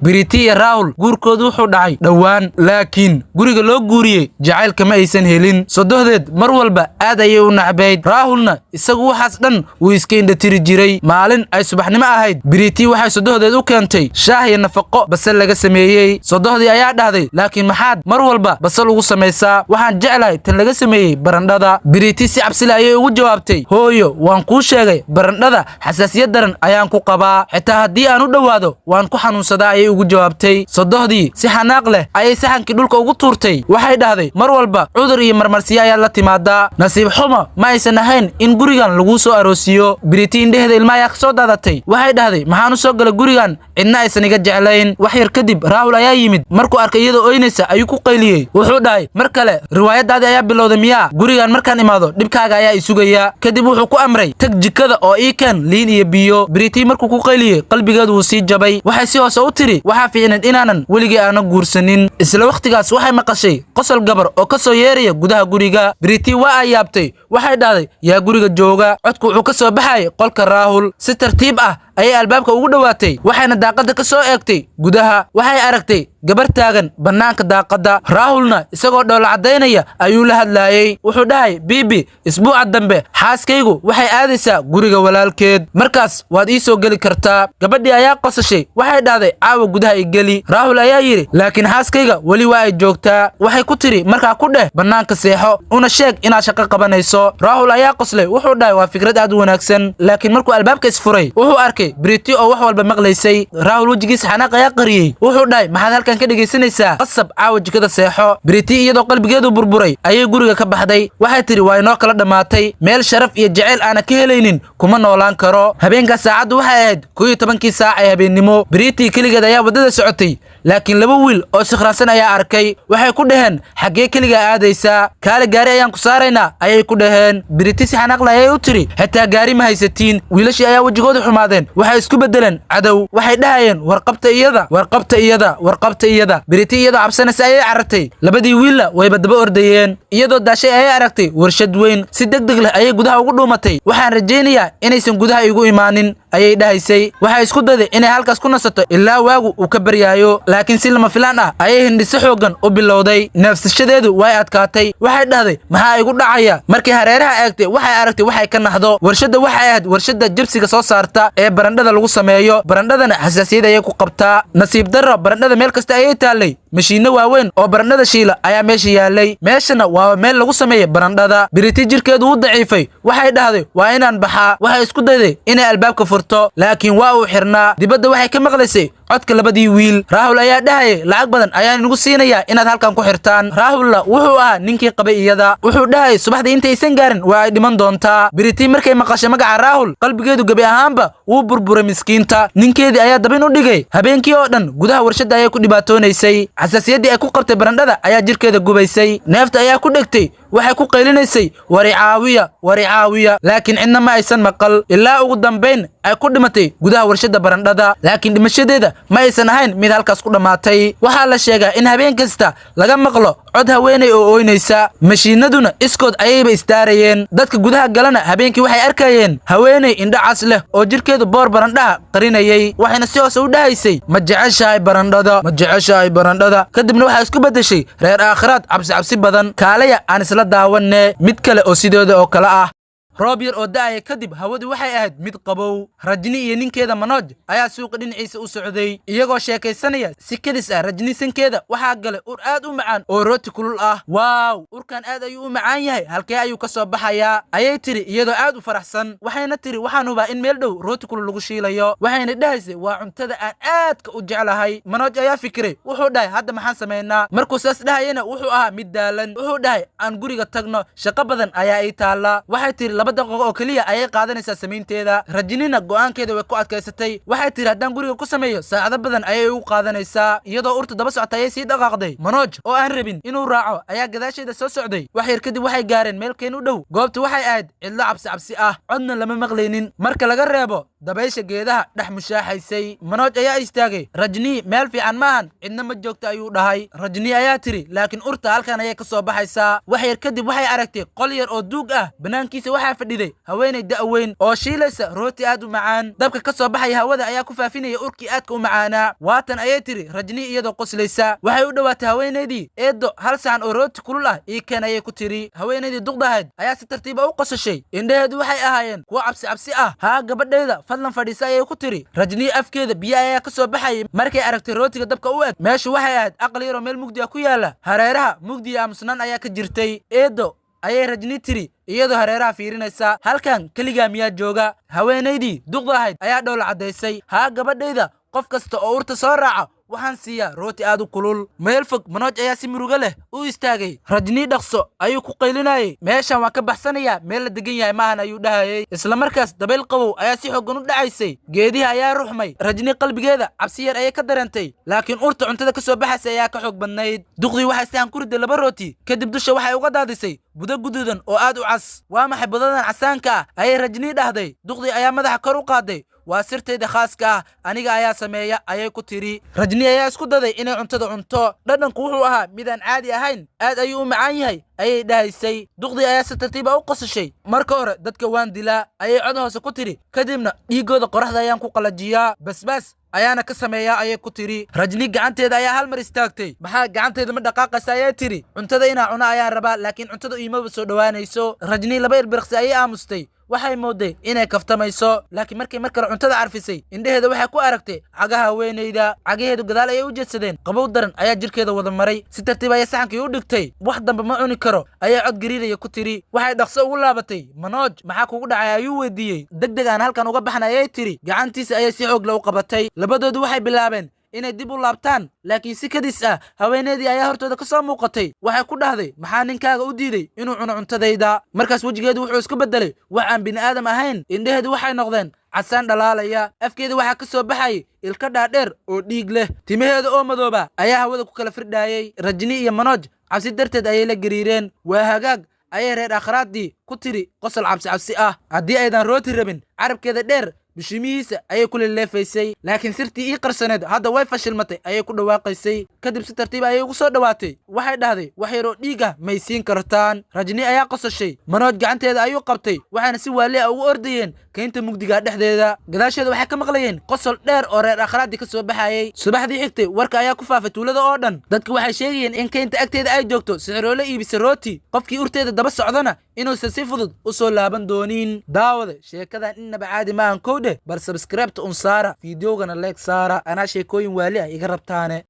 Biriti iyo Rahul guurkoodu wuxuu dhacay dhawaan, laakiin guriga loo guuriyay jacaylka ma aysan helin. Sodohdeed mar walba aad ayay u nacbayd. Rahulna isagu waxaas dhan wuu iska indhatiri jiray. Maalin ay subaxnimo ahayd, Biriti waxay sodohdeed u keentay shaah iyo nafaqo basal laga sameeyay. Sodohdii ayaa dhahday, laakiin maxaad mar walba basal ugu samaysaa? Waxaan jeclahay tan laga sameeyay barandhada. Biriti si cabsi leh ayay ugu jawaabtay, hooyo waan kuu sheegay barandhada xasaasiyad daran ayaan ku qabaa, xitaa haddii aan u dhawaado waan ku xanuunsadaa ayay ugu jawaabtay. Sodohdii si xanaaq leh ayay saxankii dhulka ugu tuurtay. Waxay dhahday, mar walba cudur iyo marmarsiyo ayaa la timaadaa. Nasiib xumo ma aysan ahayn in gurigan lagu soo aroosiyo. Biriti indhaheeda ilma ayaa kasoo daadatay. Waxay dhahday, maxaan u soo galay gurigan cidna aysan iga jeclayn. wax yar kadib Rahul ayaa yimid. markuu arkay iyadoo ooynaysa ayuu ku qayliyay. wuxuu dhahay, mar kale riwaayadaadii ayaa bilowday miyaa? gurigan markaan imaado dhibkaaga ayaa isugaya. kadib wuxuu ku amray, tag jikada oo ii keen liin iyo biyo. Biriti markuu ku qayliyay qalbigeedu wuu sii jabay. waxay si hoose u tiri, waxaa fiicneed inaanan weligii aana guursanin. isla waqtigaas waxay maqashay qosol gabar oo ka soo yeeraya gudaha guriga. Biriti waa ay yaabtay. waxay dhahday, yaa guriga jooga? codku wuxuu ka soo baxay qolka Rahul. si tartiib ah ayay albaabka ugu dhawaatay. waxayna daaqada ka soo eegtay gudaha. waxay aragtay gabar taagan bannaanka daaqada. Rahulna isagoo dhoola cadaynaya ayuu la hadlaayay. wuxuu dhahay, bibi isbuuca dambe xaaskaygu waxay aadaysaa guriga walaalkeed, markaas waad ii soo geli kartaa. gabadhii ayaa qosashay. waxay dhahday, caawa gudaha i geli. Rahul ayaa yidhi, laakiin xaaskayga weli waa ay joogtaa. waxay ku tiri, markaa ku dheh bannaanka seexo una sheeg inaad shaqo qabanayso. Rahul ayaa qoslay. wuxuu dhahay, waa fikrad aad u wanaagsan. laakiin markuu albaabka isfuray wuxuu arkay Biriti oo wax walba maqlaysay. Rahul wejigiisa xanaaq ayaa qariyay. wuxuu dhahay, maxaad halkan ka dhegaysanaysaa? qasab caawa jikada seexo. Biriti iyadoo qalbigeedu burburay ayay guriga ka baxday. waxay tiri, waa inoo kala dhammaatay. meel sharaf iyo jacayl aana ka helaynin kuma noolaan karo. habeenkaas saacaddu waxay ahayd 11 saac ee habeennimo. Biriti keligeed ayaa waddada socotay, laakiin laba wiil oo sikhraansan ayaa arkay. waxay ku dhaheen, xaggee keligaa aadaysaa? kaale gaari ayaan ku saaraynaa ayay ku dhaheen. Biriti si xanaaq leh ayay u tiri, xitaa gaari ma haysatiin. wiilashii ayaa wejigoodu xumaadeen. waxay isku beddeleen cadow. waxay dhahayeen, warqabta iyada, warqabta iyada, warqabta iyada. Biriti iyadoo cabsanaysa ayay carartay. labadii wiilla wayba daba ordayeen. iyadoo daashay ayay aragtay warshad weyn. si degdeg leh ayay gudaha ugu dhuumatay. waxaan rajaynayaa inaysan gudaha igu imaanin ayay dhahaysay. waxay isku dayday inay halkaas ku nasato ilaa waagu uu ka baryaayo, laakiin si lama filaan ah ayay hindhiso xooggan u bilowday. neefsashadeedu way adkaatay. waxay dhahday, maxaa igu dhacaya? markay hareeraha eegtay waxay aragtay waxay ka naxdo. warshadda waxay ahayd warshadda jibsiga soo saarta ee barandhada lagu sameeyo. barandhadana xasaasiyad ayay ku qabtaa. nasiib darro barandhada meel kasta ayay taallay. mashiinno waaweyn oo barandhada shiila ayaa meesha yaalay. meeshana waa meel lagu sameeyo barandhada. Biriti jirkeedu u daciifay. waxay dhahday, waa inaan baxaa. waxay isku dayday inay albaabka furto, laakiin waa uu xirnaa. dibadda waxay ka maqlaysay codka labadii wiil. Rahul ayaa dhahayay, lacag badan ayaan inugu siinayaa inaad halkan ku xirtaan. Rahulna wuxuu ahaa ninkii qabay iyada. wuxuu dhahayay, subaxdii intaysan gaarin waa ay dhiman doontaa. Biriti markay maqashay magaca Rahul qalbigeedu gabi ahaanba wuu burburay miskiinta. ninkeedii ayaa dabin u dhigay. habeenkii oo dhan gudaha warshadda ayay ku dhibaatoonaysay. xasaasiyaddii ay ku qabtay barandhada ayaa jirkeeda gubaysay. neefta ayaa ku dhegtay. waxay ku qaylinaysay, wari caawiya, wari caawiya, laakiin cidna ma aysan maqal. ilaa ugu dambayn ay ku dhimatay gudaha warshadda barandhada. laakiin dhimashadeeda ma aysan ahayn mid halkaas ku dhammaatay. waxaa la sheegaa in habeen kasta laga maqlo cod haweenay oo ooynaysa. mashiinaduna iskood ayayba isdaarayeen. dadka gudaha galana habeenkii waxay arkayeen haweenay indhacas leh oo jirkeedu boor barandhaha qarinayay. waxayna si hoose u dhahaysay, ma jeceshahay barandhada, ma jeceshahay barandhada. kadibna waxay isku beddeshay reer aakhiraad cabsi badan. kaalaya aan isla daawanne mid kale oo sidooda oo kale ah. roob yar oo da'aya kadib hawadu waxay ahayd mid qabow. Rajni iyo ninkeeda Manoj ayaa suuqa dhinaciisa u socday iyagoo sheekaysanaya. si kedis ah Rajni sankeeda waxaa galay ur aad u macaan oo rooti kulul ah. waaw, urkan aad ayuu u macaan yahay, halkee ayuu ka soo baxayaa? ayay tiri iyadoo aad u faraxsan. waxayna tiri, waxaan hubaa in meel dhow rooti kulul lagu shiilayo. waxayna dhahaysay, waa cuntada aan aadka u jeclahay. Manoj ayaa fikiray. wuxuu dhahay, hadda maxaan samaynaa? markuu saas dhahayana wuxuu ahaa mid daalan. wuxuu dhahay, aan guriga tagno, shaqo badan ayaa ii taalla. waxay tiri, 2 daqiiqo oo kaliya ayay qaadanaysaa samaynteeda. Rajnina go'aankeeda way ku adkaysatay. waxay tiri, haddaan guriga ku sameeyo saacado badan ayay ugu qaadanaysaa. iyadoo urta daba socota ayay sii dhaqaaqday. Manoj oo aan rabin inuu raaco ayaa gadaasheeda soo socday. wax yar kadib waxay gaareen meel keen u dhow. goobtu waxay ahayd cidlo cabsi ah, codna lama maqlaynin marka laga reebo dabaysha geedaha dhex mushaaxaysay. Manoj ayaa istaagay. Rajni meel fiican maahan, cidna ma joogto ayuu dhahay. Rajni ayaa tiri laakiin urta halkan ayay ka soo baxaysaa. wax yar kadib waxay aragtay qol yar oo duug ah. banaankiisa waxaa fadhiday haweeney da'weyn oo shiilaysa rooti aad u macaan. dabka ka soo baxaya hawada ayaa ku faafinaya urkii aadka u macaanaa. waatan ayay tiri Rajni iyadoo qoslaysa. waxay u dhawaatay haweeneydii. eedo hal saxan oo rooti kulul ah ii keen ayay ku tiri. haweeneydii duqdahayd ayaa si tartiib ah u qosashay. indhaheedu waxay ahaayeen kuwo cabsi ah. haa gabadhayda fadlan fadhiisa ayay ku tiri. Rajni afkeeda biyo ayaa ka soo baxayay markay aragtay rootiga dabka u eg. meeshu waxay ahayd aqal yar oo meel mugdi ah ku yaala. hareeraha mugdi iyo aamusnaan ayaa ka jirtay. eedo ayay Rajni tiri iyadoo hareeraha fiirinaysa. halkan keligaa miyaa jooga? haweeneydii duqda ahayd ayaa dhowla caddaysay. haa gabadhayda qof kasta oo urta soo raaca waxaan siiyaa rooti aad u kulul. meel fog Manoj ayaa si murugo leh u istaagay. Rajni dhaqso ayuu ku qaylinayay. meeshan waan ka baxsanayaa, meel la degan yahay maahan ayuu dhahayay. isla markaas dabayl qabow ayaa si xooggan u dhacaysay. geedihi ayaa ruxmay. Rajni qalbigeeda cabsi yar ayay ka dareentay, laakiin urta cuntada ka soo baxaysa ayaa ka xoog badnayd. duqdii waxay sahan ku riday 2 rooti, kadib dusha waxay uga daadisay budo guduudan oo aad u cas. waa maxay budadan casaanka ah? ayay Rajni dhahday. duqdii ayaa madaxa kor u qaaday. waa sirtayda khaaska ah, aniga ayaa sameeya ayay ku tiri. Rajni ayaa isku daday inay cuntada cunto. dhadhanku wuxuu ahaa midaan caadi ahayn, aad ayuu u macaan yahay ayay dhahaysay. duqdii ayaa si tartiib ah u qosashay. marka hore dadka waan dilaa ayay cod hoose ku tiri, kadibna dhiigooda qoraxda ayaan ku qalajiyaa. basbaas ayaana ka sameeyaa ayay ku tiri. Rajni gacanteeda ayaa hal mar istaagtay. maxaa gacanteeda ma dhaqaaqaysa ayay tiri. cuntada inaa cuna ayaan rabaa, laakiin cuntada iimaba soo dhowaanayso. Rajni 2 ilbiriqsi ayay aamustay. waxay mooday inay kaftamayso, laakiin markay mar kale cuntada carfisay indhaheeda waxay ku aragtay cagaha haweeneyda. cagaheedu gadaal ayay u jeedsadeen. qabow daran ayaa jirkeeda wada maray. si tartiib ayay saxankii u dhigtay. wax dambe ma cuni karo ayay cod gariiraya ku tiri. waxay dhaqso ugu laabatay. Manoj maxaa kugu dhacay ayuu weydiiyey. degdeg aan halkan uga baxna ayay tiri. gacantiisa ayay si xoog leh u qabatay. labadoodu waxay bilaabeen inay dib u laabtaan, laakiin si kadis ah haweeneydii ayaa hortooda ka soo muuqatay. waxay ku dhahday maxaa ninkaaga u diiday inuu cuno cuntadayda? markaas wejigeedu wuxuu isku bedelay wax aan bini'aadam ahayn. indhaheedu waxay noqdeen casaan dhalaalaya. afkeeda waxaa ka soo baxayay ilka dhaadheer oo dhiig leh. timaheeda oo madooba ayaa hawada ku kala firdhaayay. Rajni iyo Manoj cabsi darteed ayay la gariireen. waa hagaag ayay reer akhraadii ku tiri qosol cabsi ah. haddii aydan rooti rabin carabkeeda dheer bishimihiisa ayay ku leeleefaysay, laakiin sirtii ii qarsaneed hadda way fashilmatay ayay ku dhawaaqaysay. kadib si tartiib ayay ugu soo dhawaatay. waxay dhahday wax yaroo dhiig ah may siin kartaan. Rajni ayaa qosashay. Manoj gacanteeda ayuu qabtay, waxaana si waali ah ugu ordayeen kaynta mugdiga dhexdeeda. gadaasheeda waxay ka maqlayeen qosol dheer oo reer akhraadii ka soo baxayay. subaxdii xigtay warka ayaa ku faafay tuulada oo dhan. dadku waxay sheegayeen in kaynta agteeda ay joogto sixiroole iibisa rooti. qofkii urteeda daba socdana inuusan si fudud u soo laaban doonin. daawada sheekadan innaba caadi maahan kowdhe, bal subscribe-ta un saara, fiidiyoogana leeg saara. anaa sheekooyin waali ah iga rabtaane.